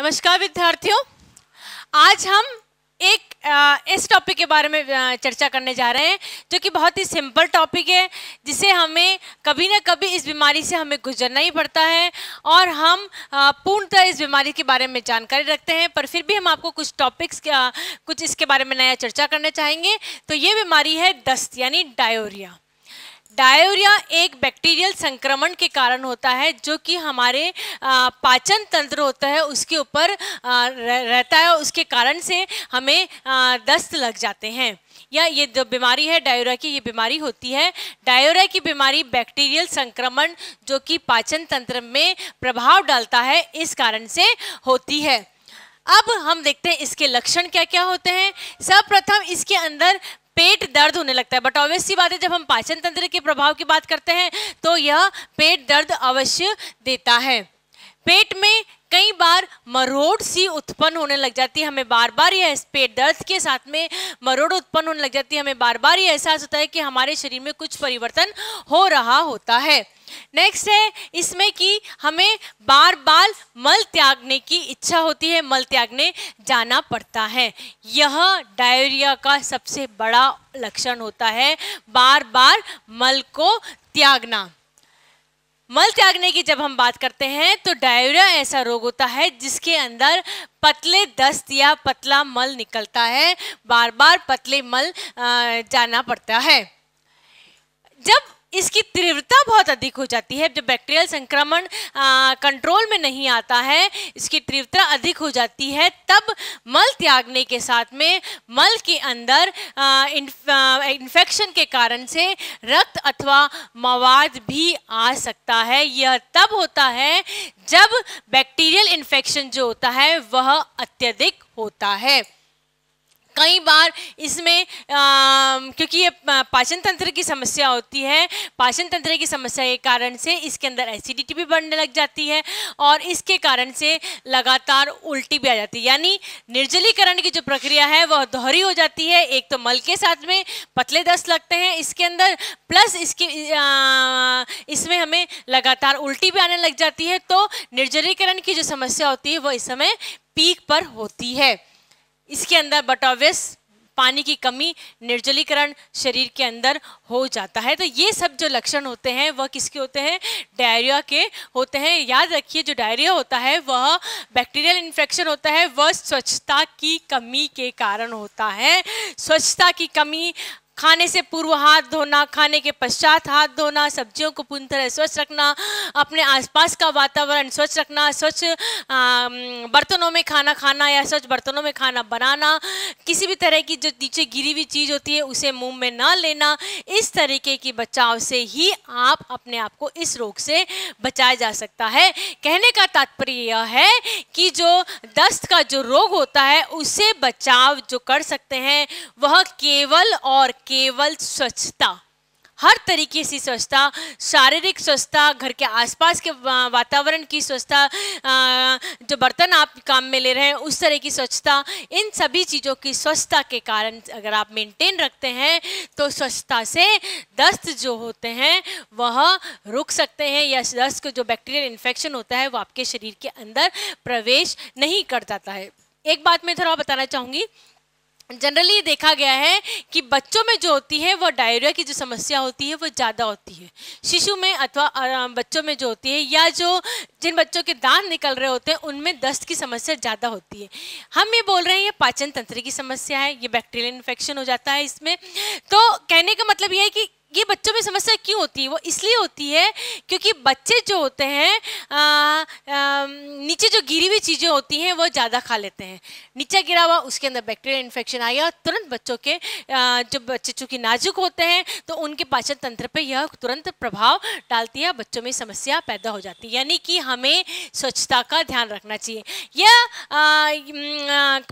नमस्कार विद्यार्थियों, आज हम एक इस टॉपिक के बारे में चर्चा करने जा रहे हैं जो कि बहुत ही सिंपल टॉपिक है, जिसे हमें कभी ना कभी इस बीमारी से हमें गुजरना ही पड़ता है और हम पूर्णतः इस बीमारी के बारे में जानकारी रखते हैं, पर फिर भी हम आपको कुछ टॉपिक्स कुछ इसके बारे में नया चर्चा करना चाहेंगे। तो ये बीमारी है दस्त यानी डायरिया। डायरिया एक बैक्टीरियल संक्रमण के कारण होता है जो कि हमारे पाचन तंत्र होता है उसके ऊपर रहता है, उसके कारण से हमें दस्त लग जाते हैं। या ये जो बीमारी है डायरिया की, ये बीमारी होती है। डायरिया की बीमारी बैक्टीरियल संक्रमण जो कि पाचन तंत्र में प्रभाव डालता है, इस कारण से होती है। अब हम देखते हैं इसके लक्षण क्या क्या होते हैं। सर्वप्रथम इसके अंदर पेट दर्द होने लगता है, बट ऑब्वियस सी बात है जब हम पाचन तंत्र के प्रभाव की बात करते हैं तो यह पेट दर्द अवश्य देता है। पेट में कई बार मरोड़ सी उत्पन्न होने लग जाती है, हमें बार बार यह पेट दर्द के साथ में मरोड़ उत्पन्न होने लग जाती है, हमें बार बार यह एहसास होता है कि हमारे शरीर में कुछ परिवर्तन हो रहा होता है। नेक्स्ट है इसमें कि हमें बार बार मल त्यागने की इच्छा होती है, मल त्यागने जाना पड़ता है। यह डायरिया का सबसे बड़ा लक्षण होता है, बार बार मल को त्यागना। मल त्यागने की जब हम बात करते हैं तो डायरिया ऐसा रोग होता है जिसके अंदर पतले दस्त या पतला मल निकलता है, बार बार पतले मल जाना पड़ता है। जब इसकी तीव्रता बहुत अधिक हो जाती है, जब बैक्टीरियल संक्रमण कंट्रोल में नहीं आता है, इसकी तीव्रता अधिक हो जाती है, तब मल त्यागने के साथ में मल के अंदर इन्फेक्शन के कारण से रक्त अथवा मवाद भी आ सकता है। यह तब होता है जब बैक्टीरियल इन्फेक्शन जो होता है वह अत्यधिक होता है। कई बार इसमें क्योंकि ये पाचन तंत्र की समस्या होती है, पाचन तंत्र की समस्या के कारण से इसके अंदर एसिडिटी भी बढ़ने लग जाती है और इसके कारण से लगातार उल्टी भी आ जाती है। यानी निर्जलीकरण की जो प्रक्रिया है वह दोहरी हो जाती है। एक तो मल के साथ में पतले दस्त लगते हैं इसके अंदर, प्लस इसमें हमें लगातार उल्टी भी आने लग जाती है। तो निर्जलीकरण की जो समस्या होती है वह इस समय पीक पर होती है। इसके अंदर बट ऑब्वियस पानी की कमी, निर्जलीकरण शरीर के अंदर हो जाता है। तो ये सब जो लक्षण होते हैं वह किसके होते हैं? डायरिया के होते हैं। याद रखिए जो डायरिया होता है वह बैक्टीरियल इन्फेक्शन होता है, वह स्वच्छता की कमी के कारण होता है। स्वच्छता की कमी, खाने से पूर्व हाथ धोना, खाने के पश्चात हाथ धोना, सब्जियों को पूरी तरह स्वच्छ रखना, अपने आसपास का वातावरण स्वच्छ रखना, स्वच्छ बर्तनों में खाना खाना या स्वच्छ बर्तनों में खाना बनाना, किसी भी तरह की जो नीचे गिरी हुई चीज़ होती है उसे मुंह में ना लेना, इस तरीके की बचाव से ही आप अपने आप को इस रोग से बचाया जा सकता है। कहने का तात्पर्य यह है कि जो दस्त का जो रोग होता है उससे बचाव जो कर सकते हैं वह केवल और केवल स्वच्छता, हर तरीके से स्वच्छता, शारीरिक स्वच्छता, घर के आसपास के वातावरण की स्वच्छता, जो बर्तन आप काम में ले रहे हैं उस तरह की स्वच्छता, इन सभी चीज़ों की स्वच्छता के कारण अगर आप मेंटेन रखते हैं तो स्वच्छता से दस्त जो होते हैं वह रुक सकते हैं, या दस्त को जो बैक्टीरियल इन्फेक्शन होता है वो आपके शरीर के अंदर प्रवेश नहीं कर जाता है। एक बात मैं थोड़ा बताना चाहूँगी, जनरली देखा गया है कि बच्चों में जो होती है वह डायरिया की जो समस्या होती है वो ज़्यादा होती है। शिशु में अथवा बच्चों में जो होती है, या जो जिन बच्चों के दांत निकल रहे होते हैं उनमें दस्त की समस्या ज़्यादा होती है। हम ये बोल रहे हैं ये पाचन तंत्र की समस्या है, ये बैक्टीरियल इन्फेक्शन हो जाता है इसमें। तो कहने का मतलब ये है कि ये बच्चों में समस्या क्यों होती है? वो इसलिए होती है क्योंकि बच्चे जो होते हैं नीचे जो गिरी हुई चीज़ें होती हैं वो ज़्यादा खा लेते हैं। नीचे गिरा हुआ उसके अंदर बैक्टीरियल इन्फेक्शन आ गया, तुरंत बच्चों के जो बच्चे चूँकि नाजुक होते हैं तो उनके पाचन तंत्र पे यह तुरंत प्रभाव डालती है, बच्चों में समस्या पैदा हो जाती है। यानी कि हमें स्वच्छता का ध्यान रखना चाहिए। यह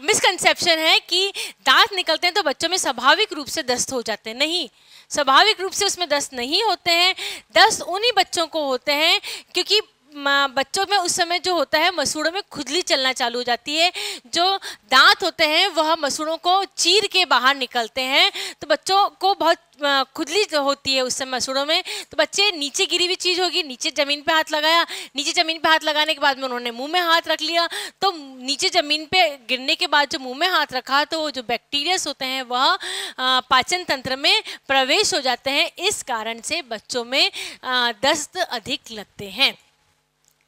मिसकंसेप्शन है कि दांत निकलते हैं तो बच्चों में स्वाभाविक रूप से दस्त हो जाते हैं। नहीं, स्वाभाविक रूप से उसमें दस्त नहीं होते हैं। दस्त उन्हीं बच्चों को होते हैं क्योंकि बच्चों में उस समय जो होता है मसूड़ों में खुजली चलना चालू हो जाती है, जो दांत होते हैं वह मसूड़ों को चीर के बाहर निकलते हैं, तो बच्चों को बहुत खुजली होती है उस समय मसूड़ों में। तो बच्चे नीचे गिरी हुई चीज़ होगी, नीचे ज़मीन पे हाथ लगाया, नीचे ज़मीन पे हाथ लगाने के बाद में उन्होंने मुंह में हाथ रख लिया, तो नीचे ज़मीन पे गिरने के बाद जो मुंह में हाथ रखा तो वो जो बैक्टीरियास होते हैं वह पाचन तंत्र में प्रवेश हो जाते हैं। इस कारण से बच्चों में दस्त अधिक लगते हैं।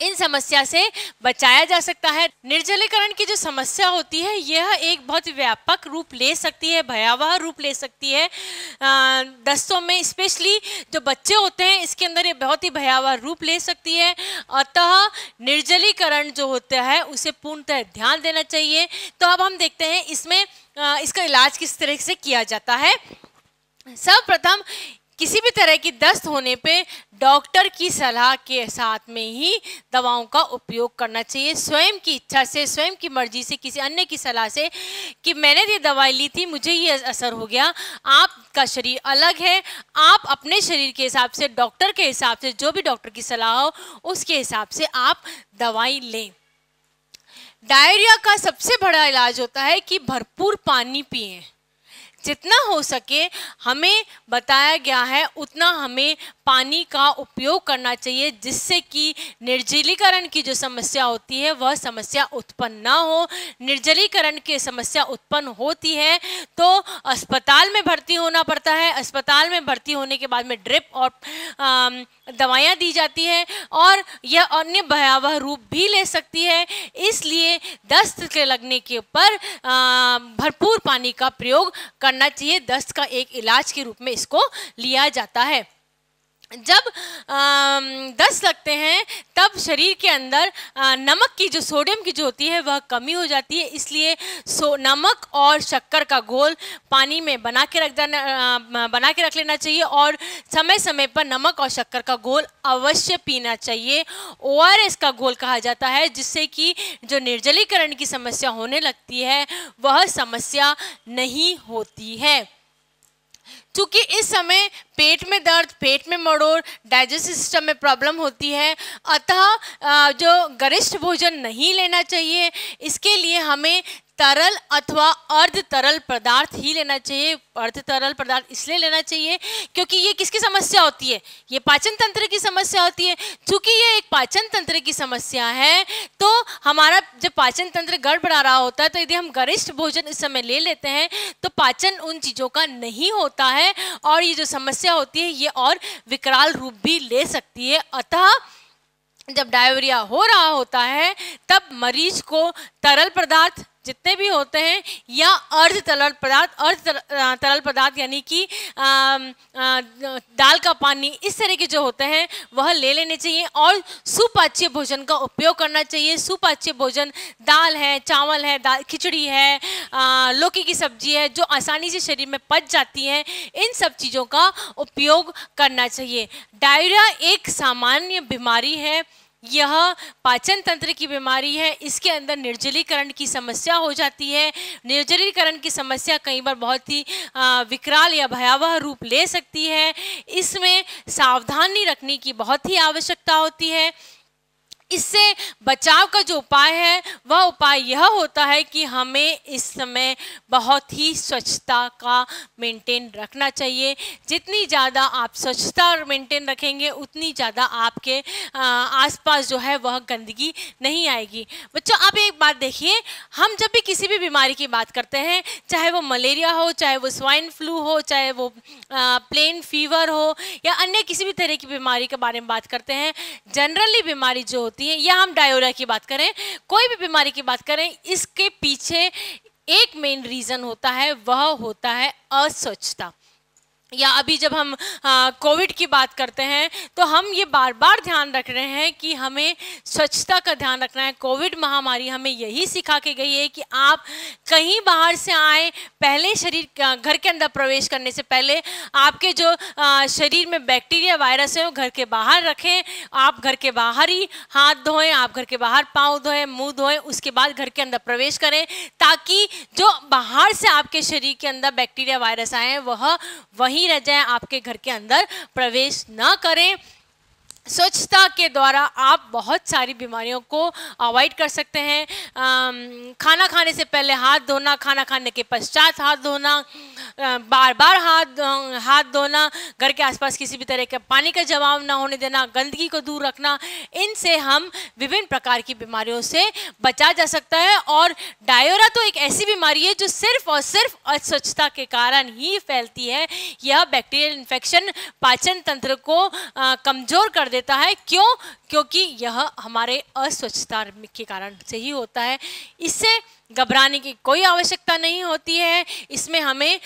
इन समस्या से बचाया जा सकता है। निर्जलीकरण की जो समस्या होती है यह एक बहुत व्यापक रूप ले सकती है, भयावह रूप ले सकती है। दस्तों में स्पेशली जो बच्चे होते हैं इसके अंदर ये बहुत ही भयावह रूप ले सकती है। अतः निर्जलीकरण जो होता है उसे पूर्णतः ध्यान देना चाहिए। तो अब हम देखते हैं इसमें इसका इलाज किस तरह से किया जाता है। सर्वप्रथम किसी भी तरह की दस्त होने पे डॉक्टर की सलाह के साथ में ही दवाओं का उपयोग करना चाहिए। स्वयं की इच्छा से, स्वयं की मर्जी से, किसी अन्य की सलाह से कि मैंने ये दवाई ली थी, मुझे ये असर हो गया। आपका शरीर अलग है, आप अपने शरीर के हिसाब से, डॉक्टर के हिसाब से, जो भी डॉक्टर की सलाह हो उसके हिसाब से आप दवाई लें। डायरिया का सबसे बड़ा इलाज होता है कि भरपूर पानी पिएं। जितना हो सके हमें बताया गया है उतना हमें पानी का उपयोग करना चाहिए, जिससे कि निर्जलीकरण की जो समस्या होती है वह समस्या उत्पन्न ना हो। निर्जलीकरण की समस्या उत्पन्न होती है तो अस्पताल में भर्ती होना पड़ता है। अस्पताल में भर्ती होने के बाद में ड्रिप और दवाइयाँ दी जाती हैं और यह अन्य भयावह रूप भी ले सकती है। इसलिए दस्त के लगने के ऊपर भरपूर पानी का प्रयोग करना चाहिए। दस्त का एक इलाज के रूप में इसको लिया जाता है। जब दस्त लगते हैं तब शरीर के अंदर नमक की जो सोडियम की जो होती है वह कमी हो जाती है। इसलिए नमक और शक्कर का घोल पानी में बना के रख लेना चाहिए और समय समय पर नमक और शक्कर का घोल अवश्य पीना चाहिए। ORS का घोल कहा जाता है, जिससे कि जो निर्जलीकरण की समस्या होने लगती है वह समस्या नहीं होती है। चूँकि इस समय पेट में दर्द, पेट में मरोड़, डाइजेस्टिव सिस्टम में प्रॉब्लम होती है, अतः जो गरिष्ठ भोजन नहीं लेना चाहिए। इसके लिए हमें तरल अथवा अर्ध तरल पदार्थ ही लेना चाहिए। अर्ध तरल पदार्थ इसलिए लेना चाहिए क्योंकि ये किसकी समस्या होती है, ये पाचन तंत्र की समस्या होती है। चूँकि ये एक पाचन तंत्र की समस्या है तो हमारा जब पाचन तंत्र गड़बड़ा रहा होता है तो यदि हम गरिष्ठ भोजन इस समय ले लेते हैं तो पाचन उन चीज़ों का नहीं होता है और ये जो समस्या होती है ये और विकराल रूप भी ले सकती है। अतः जब डायरिया हो रहा होता है तब मरीज को तरल पदार्थ जितने भी होते हैं या अर्ध तरल पदार्थ यानी कि दाल का पानी, इस तरह के जो होते हैं वह ले लेने चाहिए और सुपाच्य भोजन का उपयोग करना चाहिए। सुपाच्य भोजन दाल है, चावल है, खिचड़ी है, लौकी की सब्जी है, जो आसानी से शरीर में पच जाती हैं, इन सब चीज़ों का उपयोग करना चाहिए। डायरिया एक सामान्य बीमारी है, यह पाचन तंत्र की बीमारी है। इसके अंदर निर्जलीकरण की समस्या हो जाती है। निर्जलीकरण की समस्या कई बार बहुत ही विकराल या भयावह रूप ले सकती है। इसमें सावधानी रखने की बहुत ही आवश्यकता होती है। इससे बचाव का जो उपाय है वह उपाय यह होता है कि हमें इस समय बहुत ही स्वच्छता का मेंटेन रखना चाहिए। जितनी ज़्यादा आप स्वच्छता मेंटेन रखेंगे उतनी ज़्यादा आपके आसपास जो है वह गंदगी नहीं आएगी। बच्चों आप एक बात देखिए, हम जब भी किसी भी बीमारी की बात करते हैं, चाहे वो मलेरिया हो, चाहे वो स्वाइन फ्लू हो, चाहे वो प्लेन फीवर हो या अन्य किसी भी तरह की बीमारी के बारे में बात करते हैं, जनरली बीमारी जो होती है या हम डायरिया की बात करें, कोई भी बीमारी की बात करें, इसके पीछे एक मेन रीज़न होता है, वह होता है अस्वच्छता। या अभी जब हम कोविड की बात करते हैं तो हम ये बार बार ध्यान रख रहे हैं कि हमें स्वच्छता का ध्यान रखना है। कोविड महामारी हमें यही सिखा के गई है कि आप कहीं बाहर से आए, पहले शरीर घर के अंदर प्रवेश करने से पहले आपके जो शरीर में बैक्टीरिया वायरस है वो घर के बाहर रखें। आप घर के बाहर ही हाथ धोएं, आप घर के बाहर पाँव धोएं, मुँह धोएं, उसके बाद घर के अंदर प्रवेश करें, ताकि जो बाहर से आपके शरीर के अंदर बैक्टीरिया वायरस आए वह वहीं रह जाए, आपके घर के अंदर प्रवेश ना करें। स्वच्छता के द्वारा आप बहुत सारी बीमारियों को अवॉइड कर सकते हैं। खाना खाने से पहले हाथ धोना, खाना खाने के पश्चात हाथ धोना, बार बार हाथ धोना, घर के आसपास किसी भी तरह का पानी का जमाव ना होने देना, गंदगी को दूर रखना, इनसे हम विभिन्न प्रकार की बीमारियों से बचा जा सकता है। और डायरिया तो एक ऐसी बीमारी है जो सिर्फ और सिर्फ अस्वच्छता के कारण ही फैलती है। यह बैक्टीरियल इन्फेक्शन पाचन तंत्र को कमजोर कर देता है। क्यों? क्योंकि यह हमारे अस्वच्छता के कारण से ही होता है। इससे घबराने की कोई आवश्यकता नहीं होती है। इसमें हमें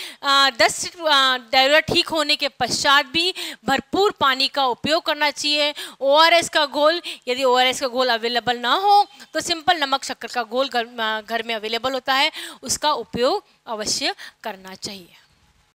10 डायरिया ठीक होने के पश्चात भी भरपूर पानी का उपयोग करना चाहिए। ORS का घोल, यदि ORS का घोल अवेलेबल ना हो तो सिंपल नमक शक्कर का घोल घर में अवेलेबल होता है, उसका उपयोग अवश्य करना चाहिए।